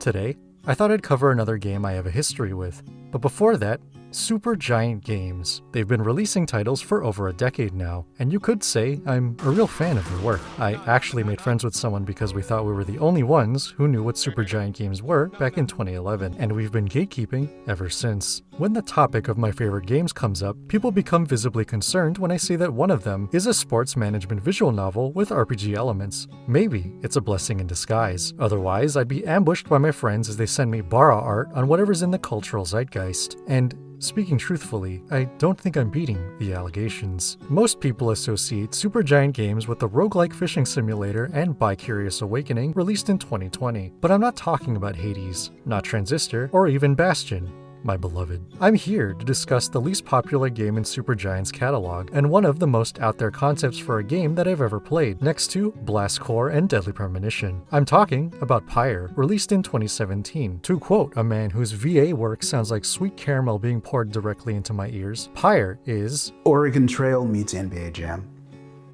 Today, I thought I'd cover another game I have a history with, but before that, Supergiant Games. They've been releasing titles for over a decade now, and you could say I'm a real fan of their work. I actually made friends with someone because we thought we were the only ones who knew what Supergiant Games were back in 2011, and we've been gatekeeping ever since. When the topic of my favorite games comes up, people become visibly concerned when I say that one of them is a sports management visual novel with RPG elements. Maybe it's a blessing in disguise. Otherwise, I'd be ambushed by my friends as they send me bara art on whatever's in the cultural zeitgeist. And speaking truthfully, I don't think I'm beating the allegations. Most people associate Supergiant Games with the roguelike fishing simulator and Bi-Curious Awakening released in 2020, but I'm not talking about Hades, not Transistor, or even Bastion, my beloved. I'm here to discuss the least popular game in Supergiant's catalog, and one of the most out there concepts for a game that I've ever played, next to Blast Core and Deadly Premonition. I'm talking about Pyre, released in 2017. To quote a man whose VA work sounds like sweet caramel being poured directly into my ears, Pyre is Oregon Trail meets NBA Jam.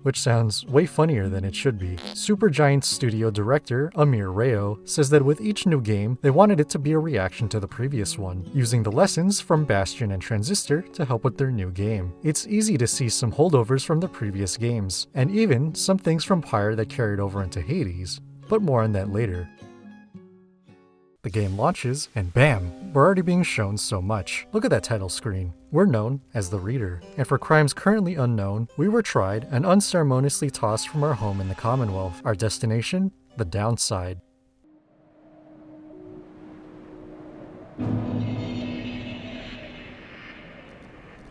Which sounds way funnier than it should be. Supergiant studio director Amir Rayo says that with each new game, they wanted it to be a reaction to the previous one, using the lessons from Bastion and Transistor to help with their new game. It's easy to see some holdovers from the previous games, and even some things from Pyre that carried over into Hades, but more on that later. The game launches, and bam, we're already being shown so much. Look at that title screen. We're known as the Reader, and for crimes currently unknown, we were tried and unceremoniously tossed from our home in the Commonwealth. Our destination? The downside.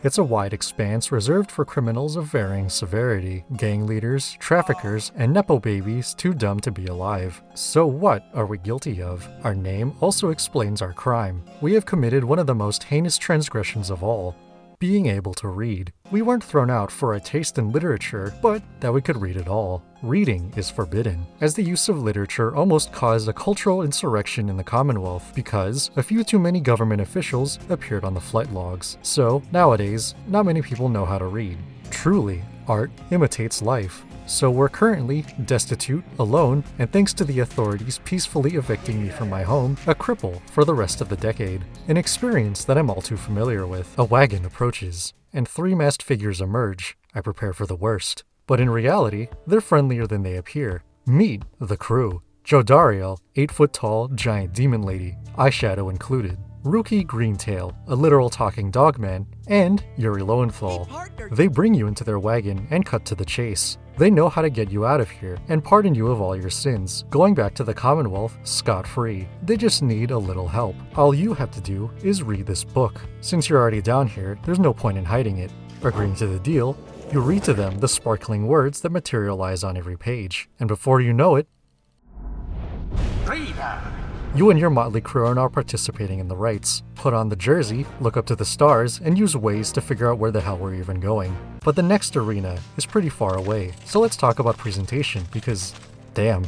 It's a wide expanse reserved for criminals of varying severity, gang leaders, traffickers, and nepo babies too dumb to be alive. So what are we guilty of? Our name also explains our crime. We have committed one of the most heinous transgressions of all, being able to read. We weren't thrown out for a taste in literature, but that we could read it all. Reading is forbidden, as the use of literature almost caused a cultural insurrection in the Commonwealth because a few too many government officials appeared on the flight logs. So, nowadays, not many people know how to read. Truly, art imitates life. So we're currently destitute, alone, and thanks to the authorities peacefully evicting me from my home, a cripple for the rest of the decade. An experience that I'm all too familiar with. A wagon approaches, and three masked figures emerge. I prepare for the worst. But in reality, they're friendlier than they appear. Meet the crew. Jodariel, 8-foot-tall, giant demon lady, eyeshadow included. Rookie Greentail, a literal talking dogman, and Yuri Lowenthal. They bring you into their wagon and cut to the chase. They know how to get you out of here and pardon you of all your sins, going back to the Commonwealth scot-free. They just need a little help. All you have to do is read this book. Since you're already down here, there's no point in hiding it. Agreeing to the deal, you read to them the sparkling words that materialize on every page, and before you know it, you and your motley crew are now participating in the rites. Put on the jersey, look up to the stars, and use Waze to figure out where the hell we're even going. But the next arena is pretty far away, so let's talk about presentation because, damn,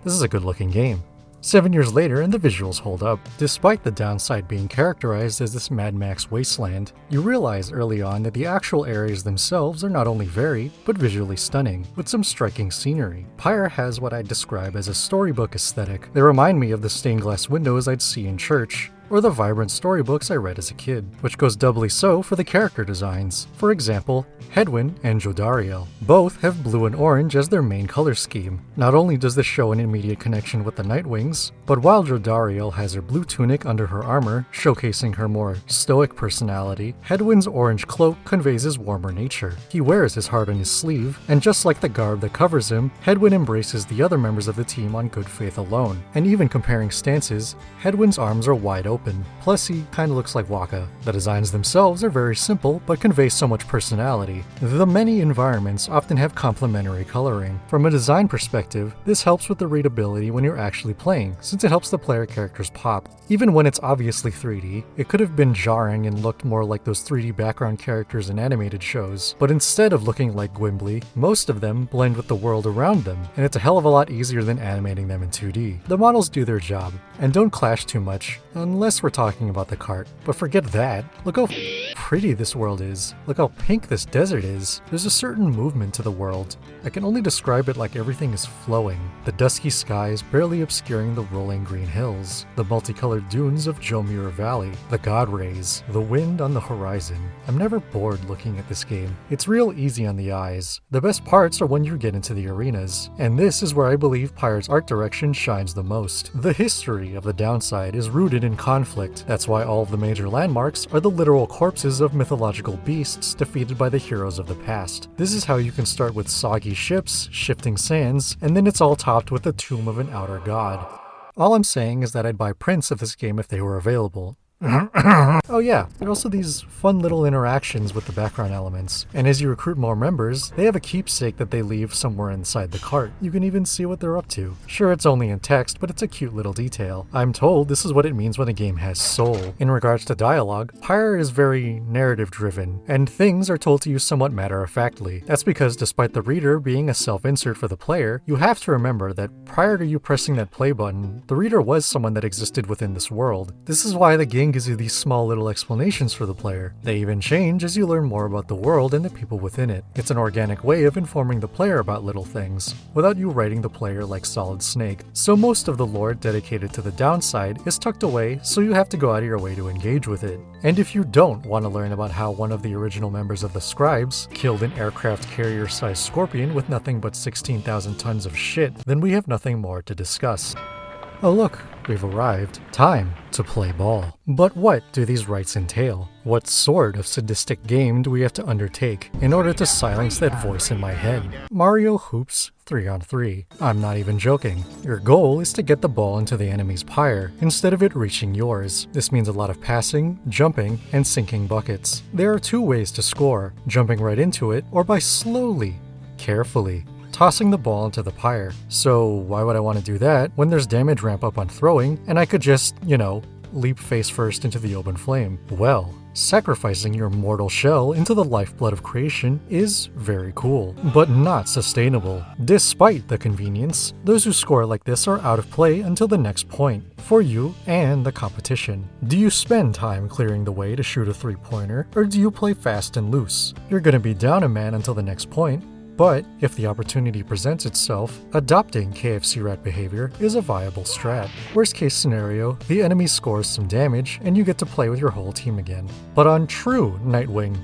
this is a good looking game. 7 years later and the visuals hold up. Despite the downside being characterized as this Mad Max wasteland, you realize early on that the actual areas themselves are not only varied, but visually stunning, with some striking scenery. Pyre has what I'd describe as a storybook aesthetic. They remind me of the stained glass windows I'd see in church, or the vibrant storybooks I read as a kid, which goes doubly so for the character designs. For example, Hedwyn and Jodariel. Both have blue and orange as their main color scheme. Not only does this show an immediate connection with the Nightwings, but while Jodariel has her blue tunic under her armor, showcasing her more stoic personality, Hedwyn's orange cloak conveys his warmer nature. He wears his heart on his sleeve, and just like the garb that covers him, Hedwyn embraces the other members of the team on good faith alone. And even comparing stances, Hedwyn's arms are wide open. Plus, he kinda looks like Waka. The designs themselves are very simple, but convey so much personality. The many environments often have complementary coloring. From a design perspective, this helps with the readability when you're actually playing, since it helps the player characters pop. Even when it's obviously 3D, it could have been jarring and looked more like those 3D background characters in animated shows. But instead of looking like Gwimbly, most of them blend with the world around them, and it's a hell of a lot easier than animating them in 2D. The models do their job, and don't clash too much, unless we're talking about the cart. But forget that, look how pretty this world is. Look how pink this desert is. There's a certain movement to the world. I can only describe it like everything is flowing. The dusky skies barely obscuring the rolling green hills, the multicolored dunes of Jomur Valley, the god rays, the wind on the horizon. I'm never bored looking at this game. It's real easy on the eyes. The best parts are when you get into the arenas, and this is where I believe Pyre's art direction shines the most. The history of the downside is rooted in conflict. That's why all of the major landmarks are the literal corpses of mythological beasts defeated by the heroes of the past. This is how you can start with soggy ships, shifting sands, and then it's all topped with the tomb of an outer god. All I'm saying is that I'd buy prints of this game if they were available. Oh yeah, there are also these fun little interactions with the background elements, and as you recruit more members, they have a keepsake that they leave somewhere inside the cart. You can even see what they're up to. Sure, it's only in text, but it's a cute little detail. I'm told this is what it means when a game has soul. In regards to dialogue, Pyre is very narrative-driven, and things are told to you somewhat matter-of-factly. That's because despite the reader being a self-insert for the player, you have to remember that prior to you pressing that play button, the reader was someone that existed within this world. This is why the game gives you these small little explanations for the player. They even change as you learn more about the world and the people within it. It's an organic way of informing the player about little things, without you writing the player like Solid Snake. So most of the lore dedicated to the downside is tucked away, so you have to go out of your way to engage with it. And if you don't want to learn about how one of the original members of the Scribes killed an aircraft carrier-sized scorpion with nothing but 16,000 tons of shit, then we have nothing more to discuss. Oh look, we've arrived. Time to play ball. But what do these rites entail? What sort of sadistic game do we have to undertake in order to silence that voice in my head? Mario Hoops 3-on-3. I'm not even joking. Your goal is to get the ball into the enemy's pyre instead of it reaching yours. This means a lot of passing, jumping, and sinking buckets. There are two ways to score, jumping right into it or by slowly, carefully tossing the ball into the pyre. So why would I want to do that when there's damage ramp up on throwing and I could just, leap face first into the open flame? Well, sacrificing your mortal shell into the lifeblood of creation is very cool, but not sustainable. Despite the convenience, those who score like this are out of play until the next point, for you and the competition. Do you spend time clearing the way to shoot a three-pointer, or do you play fast and loose? You're gonna be down a man until the next point, but if the opportunity presents itself, adopting KFC rat behavior is a viable strat. Worst case scenario, the enemy scores some damage and you get to play with your whole team again. But on true Nightwing,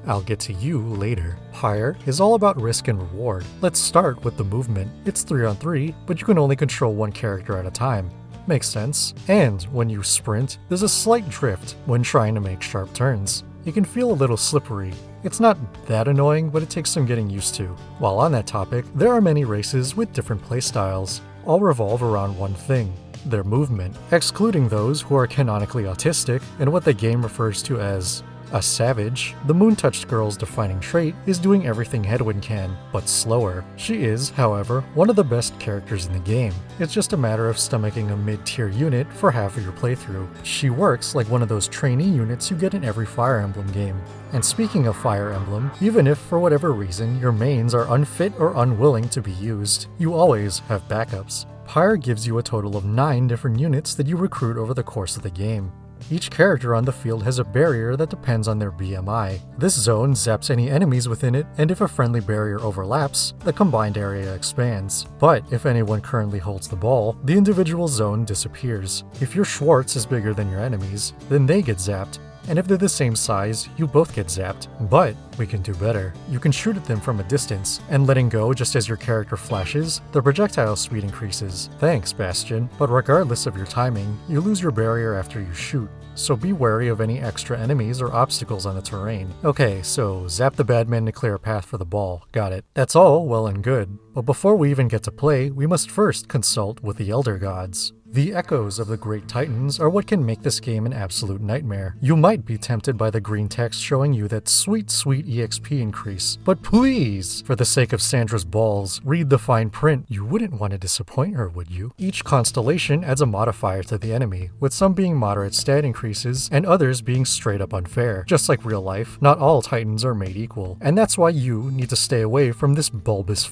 I'll get to you later. Pyre is all about risk and reward. Let's start with the movement. It's 3-on-3, but you can only control one character at a time. Makes sense. And when you sprint, there's a slight drift when trying to make sharp turns. You can feel a little slippery. It's not that annoying, but it takes some getting used to. While on that topic, there are many races with different playstyles. All revolve around one thing: their movement, excluding those who are canonically autistic and what the game refers to as a savage. The moon-touched girl's defining trait is doing everything Headwind can, but slower. She is, however, one of the best characters in the game. It's just a matter of stomaching a mid-tier unit for half of your playthrough. She works like one of those trainee units you get in every Fire Emblem game. And speaking of Fire Emblem, even if for whatever reason your mains are unfit or unwilling to be used, you always have backups. Pyre gives you a total of 9 different units that you recruit over the course of the game. Each character on the field has a barrier that depends on their BMI. This zone zaps any enemies within it, and if a friendly barrier overlaps, the combined area expands. But if anyone currently holds the ball, the individual zone disappears. If your Schwartz is bigger than your enemies, then they get zapped, and if they're the same size, you both get zapped. But we can do better. You can shoot at them from a distance, and letting go just as your character flashes, the projectile speed increases. Thanks, Bastion. But regardless of your timing, you lose your barrier after you shoot. So be wary of any extra enemies or obstacles on the terrain. Okay, so zap the bad men to clear a path for the ball. Got it. That's all well and good. But before we even get to play, we must first consult with the Elder Gods. The echoes of the Great Titans are what can make this game an absolute nightmare. You might be tempted by the green text showing you that sweet EXP increase, but please, for the sake of Sandra's balls, read the fine print. You wouldn't want to disappoint her, would you? Each constellation adds a modifier to the enemy, with some being moderate stat increases and others being straight up unfair. Just like real life, not all Titans are made equal, and that's why you need to stay away from this bulbous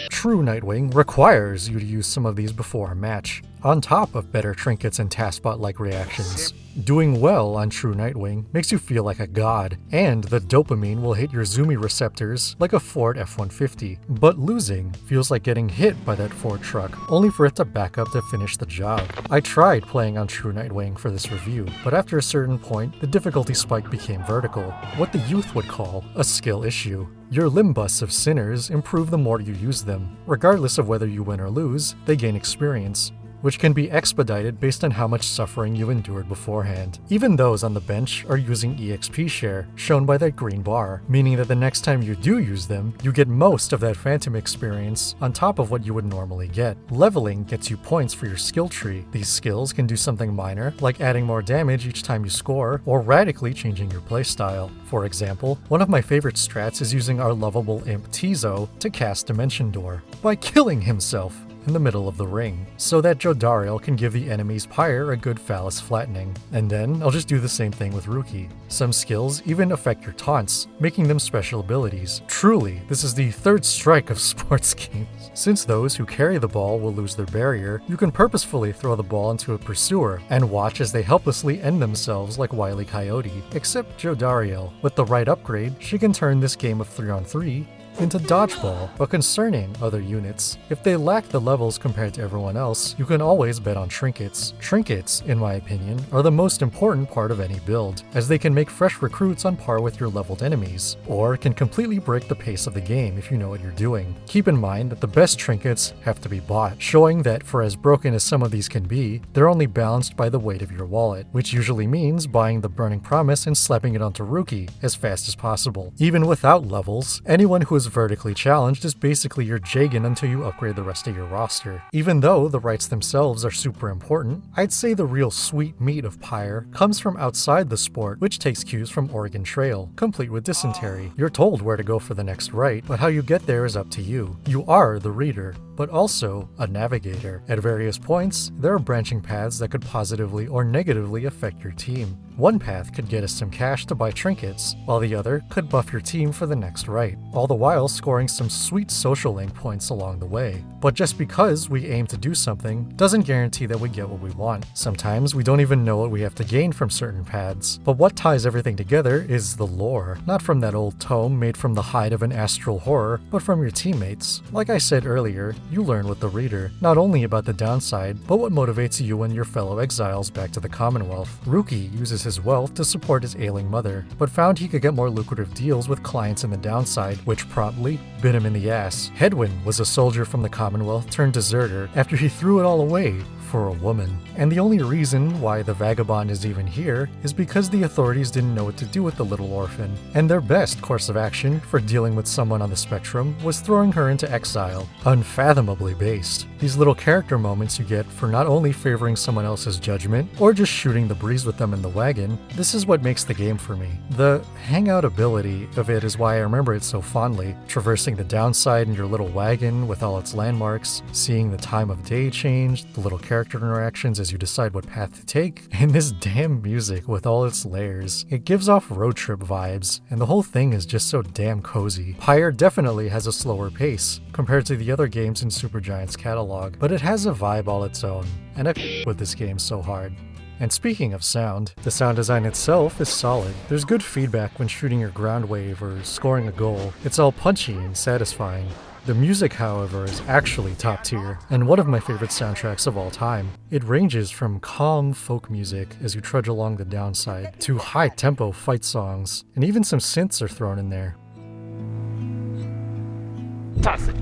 True Nightwing requires you to use some of these before a match. on top of better trinkets and taskbot-like reactions. Doing well on True Nightwing makes you feel like a god, and the dopamine will hit your zoomy receptors like a Ford F-150, but losing feels like getting hit by that Ford truck, only for it to back up to finish the job. I tried playing on True Nightwing for this review, but after a certain point, the difficulty spike became vertical, what the youth would call a skill issue. Your limbus of sinners improve the more you use them. Regardless of whether you win or lose, they gain experience, which can be expedited based on how much suffering you endured beforehand. Even those on the bench are using EXP share, shown by that green bar, meaning that the next time you do use them, you get most of that phantom experience on top of what you would normally get. Leveling gets you points for your skill tree. These skills can do something minor, like adding more damage each time you score, or radically changing your playstyle. For example, one of my favorite strats is using our lovable imp Tizo to cast Dimension Door, by killing himself in the middle of the ring, so that Jodariel can give the enemy's Pyre a good phallus flattening. And then I'll just do the same thing with Rookie. Some skills even affect your taunts, making them special abilities. Truly, this is the third strike of sports games. Since those who carry the ball will lose their barrier, you can purposefully throw the ball into a pursuer and watch as they helplessly end themselves like Wile E. Coyote. Except Jodariel. With the right upgrade, she can turn this game of 3-on-3 into dodgeball. But concerning other units, if they lack the levels compared to everyone else, you can always bet on trinkets. Trinkets, in my opinion, are the most important part of any build, as they can make fresh recruits on par with your leveled enemies, or can completely break the pace of the game if you know what you're doing. Keep in mind that the best trinkets have to be bought, showing that for as broken as some of these can be, they're only balanced by the weight of your wallet, which usually means buying the Burning Promise and slapping it onto Rookie as fast as possible. Even without levels, anyone who is vertically challenged is basically your Jagan until you upgrade the rest of your roster. Even though the rights themselves are super important, I'd say the real sweet meat of Pyre comes from outside the sport, which takes cues from Oregon Trail, complete with dysentery. You're told where to go for the next right, but how you get there is up to you. You are the reader, but also a navigator. At various points, there are branching paths that could positively or negatively affect your team. One path could get us some cash to buy trinkets, while the other could buff your team for the next right, all the while scoring some sweet social link points along the way. But just because we aim to do something doesn't guarantee that we get what we want. Sometimes we don't even know what we have to gain from certain paths, but what ties everything together is the lore, not from that old tome made from the hide of an astral horror, but from your teammates. Like I said earlier, you learn with the reader, not only about the downside, but what motivates you and your fellow exiles back to the Commonwealth. Rookie uses his wealth to support his ailing mother, but found he could get more lucrative deals with clients in the downside, which promptly bit him in the ass. Hedwyn was a soldier from the Commonwealth turned deserter after he threw it all away for a woman. And the only reason why the vagabond is even here is because the authorities didn't know what to do with the little orphan, and their best course of action for dealing with someone on the spectrum was throwing her into exile. Unfathomably based. These little character moments you get for not only favoring someone else's judgment, or just shooting the breeze with them in the wagon, this is what makes the game for me. The hangout ability of it is why I remember it so fondly, traversing the downside in your little wagon with all its landmarks, seeing the time of day change, the little character interactions as you decide what path to take, and this damn music with all its layers. It gives off road trip vibes, and the whole thing is just so damn cozy. Pyre definitely has a slower pace compared to the other games in Supergiant's catalog, but it has a vibe all its own, and I with this game so hard. And speaking of sound, the sound design itself is solid. There's good feedback when shooting your ground wave or scoring a goal. It's all punchy and satisfying. The music, however, is actually top tier, and one of my favorite soundtracks of all time. It ranges from calm folk music as you trudge along the downside, to high-tempo fight songs, and even some synths are thrown in there. Toss it.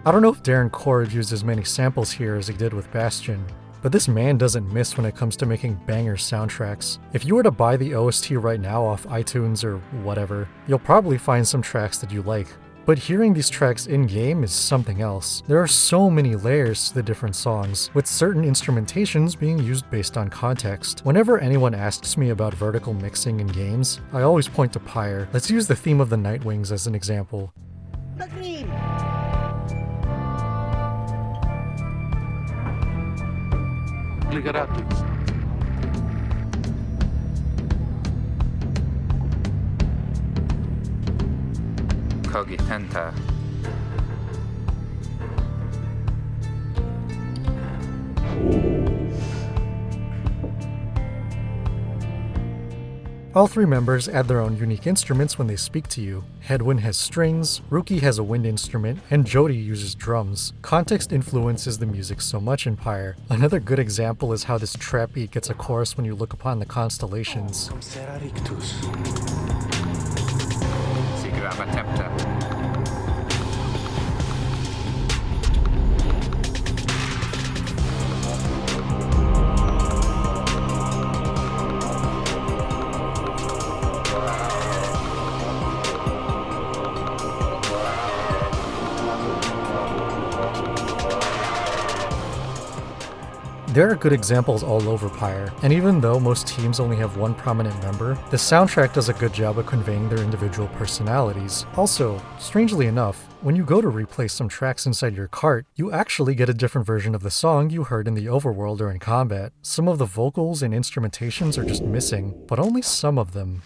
I don't know if Darren Cord used as many samples here as he did with Bastion, but this man doesn't miss when it comes to making banger soundtracks. If you were to buy the OST right now off iTunes or whatever, you'll probably find some tracks that you like. But hearing these tracks in-game is something else. There are so many layers to the different songs, with certain instrumentations being used based on context. Whenever anyone asks me about vertical mixing in games, I always point to Pyre. Let's use the theme of the Nightwings as an example. Cogitenta. All three members add their own unique instruments when they speak to you. Hedwyn has strings, Ruki has a wind instrument, and Jody uses drums. Context influences the music so much in Pyre. Another good example is how this trap beat gets a chorus when you look upon the constellations. There are good examples all over Pyre, and even though most teams only have one prominent member, the soundtrack does a good job of conveying their individual personalities. Also, strangely enough, when you go to replay some tracks inside your cart, you actually get a different version of the song you heard in the overworld or in combat. Some of the vocals and instrumentations are just missing, but only some of them.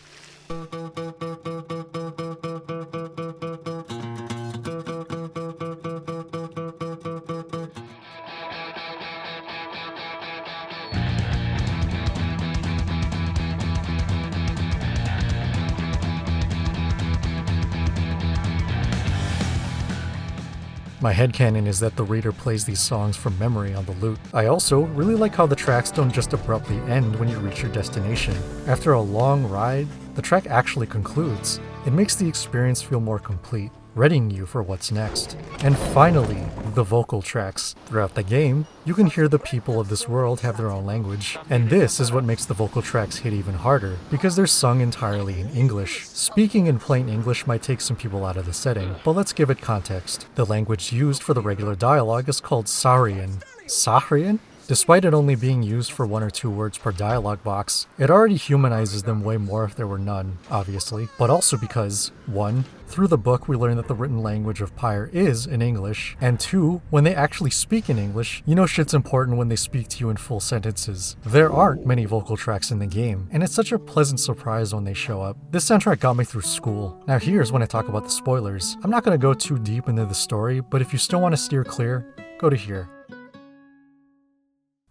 My headcanon is that the reader plays these songs from memory on the lute. I also really like how the tracks don't just abruptly end when you reach your destination. After a long ride, the track actually concludes. It makes the experience feel more complete, readying you for what's next. And finally, the vocal tracks. Throughout the game, you can hear the people of this world have their own language, and this is what makes the vocal tracks hit even harder, because they're sung entirely in English. Speaking in plain English might take some people out of the setting, but let's give it context. The language used for the regular dialogue is called Saurian. Sahrian? Despite it only being used for 1 or 2 words per dialogue box, it already humanizes them way more if there were none, obviously, but also because, 1. Through the book we learn that the written language of Pyre is in English, and 2. When they actually speak in English, you know shit's important when they speak to you in full sentences. There aren't many vocal tracks in the game, and it's such a pleasant surprise when they show up. This soundtrack got me through school. Now here's when I talk about the spoilers. I'm not going to go too deep into the story, but if you still want to steer clear, go to here.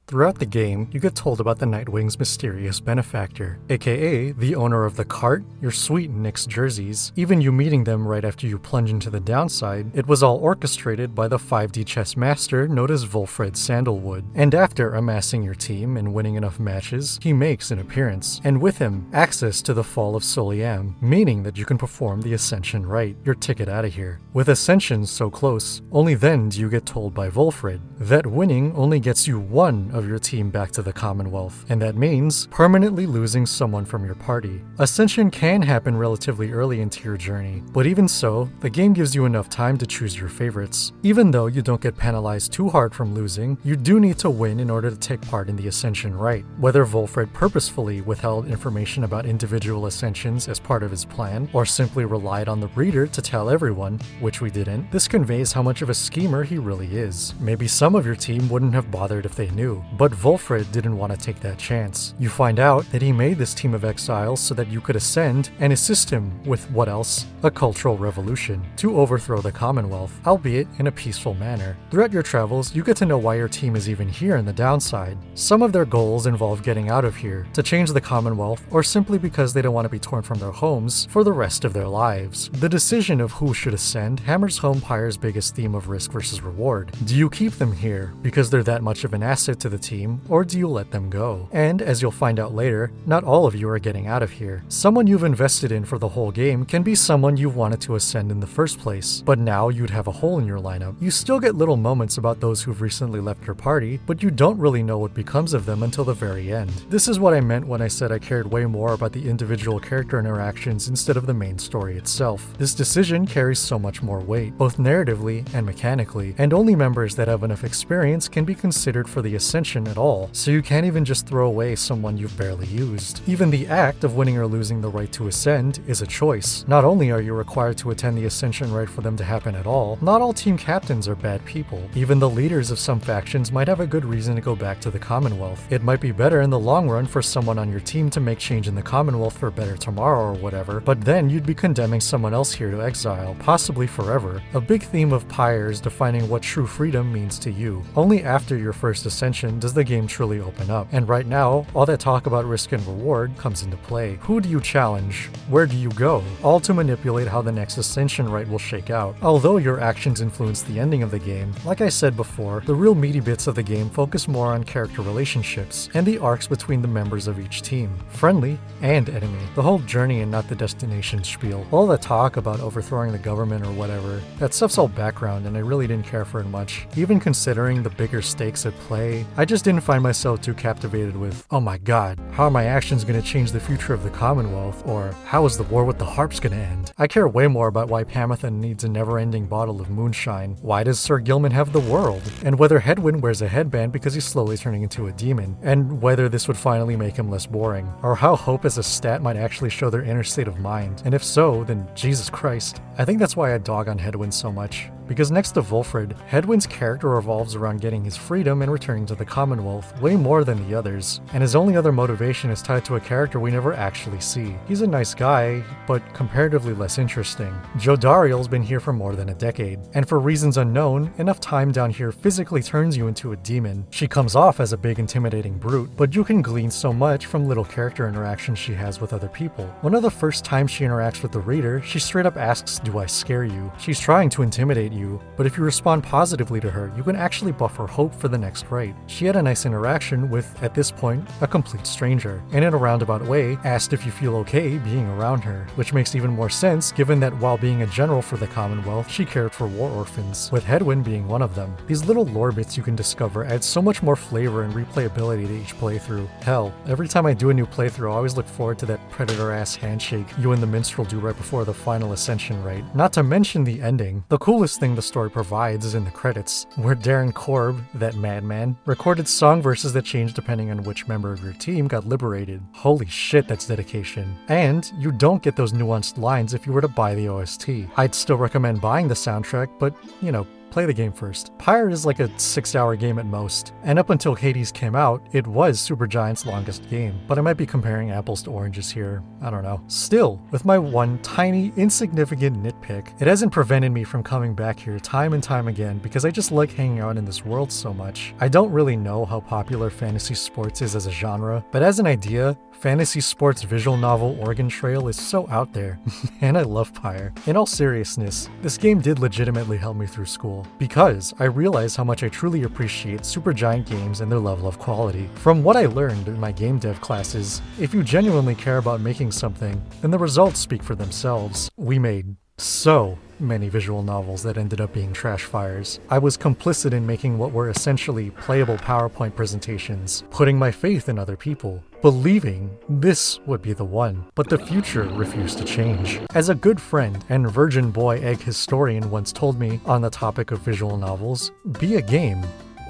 Throughout the game, you get told about the Nightwing's mysterious benefactor, aka the owner of the cart, your sweet Knicks jerseys. Even you meeting them right after you plunge into the downside, it was all orchestrated by the 5D chess master known as Volfred Sandalwood. And after amassing your team and winning enough matches, he makes an appearance, and with him, access to the Fall of Soliam, meaning that you can perform the Ascension Rite, your ticket out of here. With Ascension so close, only then do you get told by Volfred that winning only gets you one of your team back to the Commonwealth, and that means permanently losing someone from your party. Ascension can happen relatively early into your journey, but even so, the game gives you enough time to choose your favorites. Even though you don't get penalized too hard from losing, you do need to win in order to take part in the Ascension Rite. Whether Volfred purposefully withheld information about individual ascensions as part of his plan, or simply relied on the reader to tell everyone, which we didn't, this conveys how much of a schemer he really is. Maybe some of your team wouldn't have bothered if they knew, but Volfred didn't want to take that chance. You find out that he made this team of exiles so that you could ascend and assist him with, what else? A cultural revolution, to overthrow the Commonwealth, albeit in a peaceful manner. Throughout your travels, you get to know why your team is even here in the downside. Some of their goals involve getting out of here, to change the Commonwealth, or simply because they don't want to be torn from their homes for the rest of their lives. The decision of who should ascend hammers home Pyre's biggest theme of risk versus reward. Do you keep them here because they're that much of an asset to the the team, or do you let them go? And as you'll find out later, not all of you are getting out of here. Someone you've invested in for the whole game can be someone you wanted to ascend in the first place, but now you'd have a hole in your lineup. You still get little moments about those who've recently left your party, but you don't really know what becomes of them until the very end. This is what I meant when I said I cared way more about the individual character interactions instead of the main story itself. This decision carries so much more weight, both narratively and mechanically, and only members that have enough experience can be considered for the ascension at all, so you can't even just throw away someone you've barely used. Even the act of winning or losing the right to ascend is a choice. Not only are you required to attend the ascension right for them to happen at all, not all team captains are bad people. Even the leaders of some factions might have a good reason to go back to the Commonwealth. It might be better in the long run for someone on your team to make change in the Commonwealth for a better tomorrow or whatever, but then you'd be condemning someone else here to exile, possibly forever. A big theme of Pyre is defining what true freedom means to you. Only after your first ascension does the game truly open up, and right now, all that talk about risk and reward comes into play. Who do you challenge? Where do you go? All to manipulate how the next ascension rite will shake out. Although your actions influence the ending of the game, like I said before, the real meaty bits of the game focus more on character relationships and the arcs between the members of each team, friendly and enemy. The whole journey and not the destination spiel. All the talk about overthrowing the government or whatever, that stuff's all background and I really didn't care for it much. Even considering the bigger stakes at play, I just didn't find myself too captivated with, oh my god, how are my actions going to change the future of the Commonwealth, or how is the war with the harps going to end? I care way more about why Pamathan needs a never-ending bottle of moonshine, why does Sir Gilman have the world, and whether Hedwyn wears a headband because he's slowly turning into a demon, and whether this would finally make him less boring, or how hope as a stat might actually show their inner state of mind, and if so, then Jesus Christ. I think that's why I dog on Hedwyn so much. Because next to Wolfred, Hedwyn's character revolves around getting his freedom and returning to the Commonwealth way more than the others, and his only other motivation is tied to a character we never actually see. He's a nice guy, but comparatively less interesting. Jodariel's been here for more than a decade, and for reasons unknown, enough time down here physically turns you into a demon. She comes off as a big intimidating brute, but you can glean so much from little character interactions she has with other people. One of the first times she interacts with the reader, she straight up asks, "Do I scare you?" She's trying to intimidate you, but if you respond positively to her, you can actually buff her hope for the next rite. She had a nice interaction with, at this point, a complete stranger, and in a roundabout way, asked if you feel okay being around her, which makes even more sense given that while being a general for the Commonwealth, she cared for war orphans, with Hedwyn being one of them. These little lore bits you can discover add so much more flavor and replayability to each playthrough. Hell, every time I do a new playthrough, I always look forward to that predator-ass handshake you and the minstrel do right before the final ascension rite. Not to mention the ending. The coolest thing the story provides is in the credits, where Darren Korb, that madman, recorded song verses that changed depending on which member of your team got liberated. Holy shit, that's dedication. And you don't get those nuanced lines if you were to buy the OST. I'd still recommend buying the soundtrack, but, you know, play the game first. Pyre is like a 6-hour game at most, and up until Hades came out, it was Supergiant's longest game, but I might be comparing apples to oranges here, I don't know. Still, with my one tiny, insignificant nitpick, it hasn't prevented me from coming back here time and time again because I just like hanging out in this world so much. I don't really know how popular fantasy sports is as a genre, but as an idea, fantasy sports visual novel Oregon Trail is so out there, and I love Pyre. In all seriousness, this game did legitimately help me through school, because I realized how much I truly appreciate Supergiant Games and their level of quality. From what I learned in my game dev classes, if you genuinely care about making something, then the results speak for themselves. We made so many visual novels that ended up being trash fires. I was complicit in making what were essentially playable PowerPoint presentations, putting my faith in other people, believing this would be the one, but the future refused to change. As a good friend and virgin boy egg historian once told me on the topic of visual novels, be a game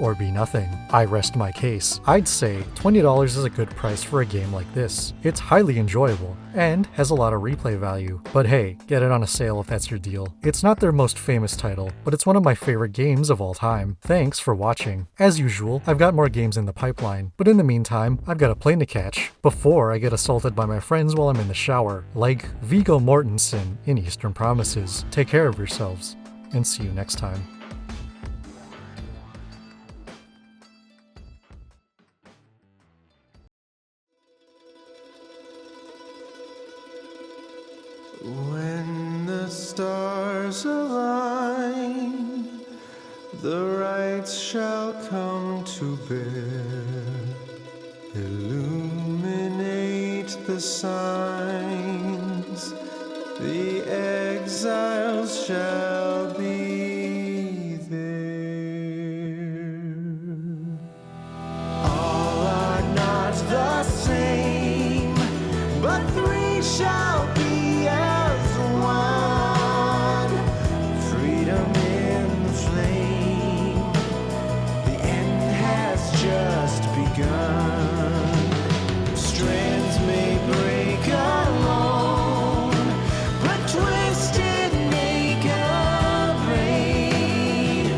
or be nothing. I rest my case. I'd say $20 is a good price for a game like this. It's highly enjoyable and has a lot of replay value, but hey, get it on a sale if that's your deal. It's not their most famous title, but it's one of my favorite games of all time. Thanks for watching. As usual, I've got more games in the pipeline, but in the meantime, I've got a plane to catch before I get assaulted by my friends while I'm in the shower, like Viggo Mortensen in Eastern Promises. Take care of yourselves, and see you next time. When the stars align, the rites shall come to bear. Illuminate the signs. The exiles shall be there. All are not the same, but three shall be as one. Freedom in the flame. The end has just begun. Strands may break alone, but twisted make a braid.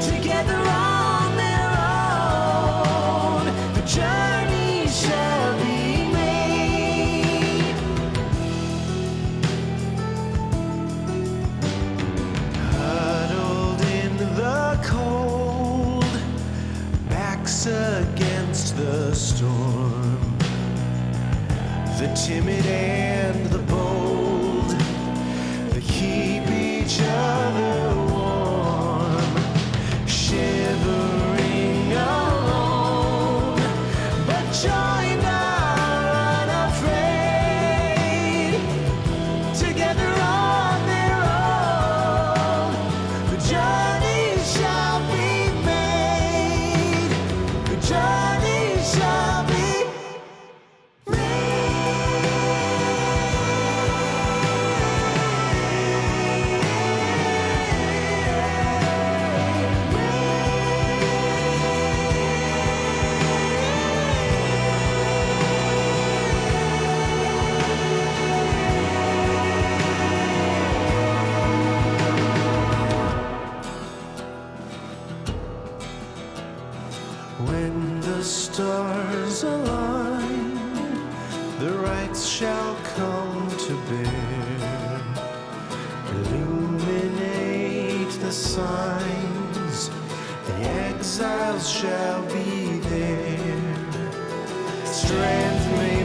Together on their own, the journey shall be made. Huddled in the cold, backs against the storm. The timid and the bold, they keep each other warm. Shivering alone, but joined are unafraid. Together on their own, the journey shall be made. The journey shall be when the stars align, the rights shall come to bear. Illuminate the signs, the exiles shall be there. Strength may